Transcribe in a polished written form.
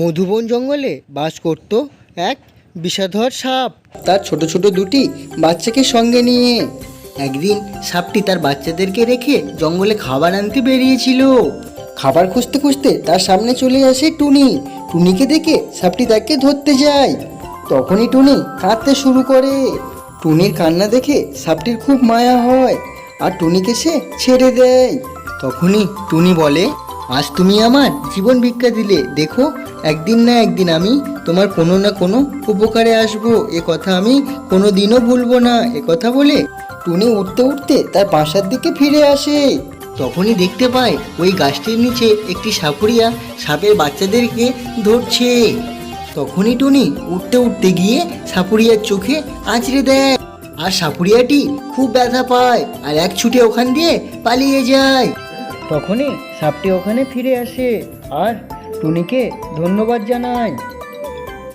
মধুবন জঙ্গলে বাস করত এক বিষধর সাপ। তার ছোট ছোট দুটি বাচ্চাকে সঙ্গে নিয়ে একদিন সাপটি তার বাচ্চাদেরকে রেখে জঙ্গলে খাবার আনতে বেরিয়েছিল। খাবার খুঁজতে খুঁজতে তার সামনে চলে আসে টুনি। টুনিকে দেখে সাপটি তাকে ধরতে যায়। তখনই টুনি কাঁদতে শুরু করে। টুনির কান্না দেখে সাপটির খুব মায়া হয় আর টুনিকে সে ছেড়ে দেয়। তখনই টুনি বলে, আজ তুমি আমার জীবন ভিক্ষা দিলে, দেখো একদিন না একদিন আমি তোমার কোনো না কোনো উপকারে আসবো, এ কথা আমি কোনো দিনও ভুলবো না। এ কথা বলে টুনি উঠতে উঠতে তার বাসার দিকে ফিরে আসে। তখনই দেখতে পায় ওই গাছটির নিচে একটি সাপুরিয়া সাপের বাচ্চাদেরকে ধরছে। তখনই টুনি উঠতে উঠতে গিয়ে সাপুরিয়ার চোখে আঁচড়ে দেয় আর সাপুরিয়াটি খুব ব্যথা পায় আর এক ছুটে ওখান দিয়ে পালিয়ে যায়। তখনই সাপটি ওখানে ফিরে আসে আর টুনিকে ধন্যবাদ জানায়।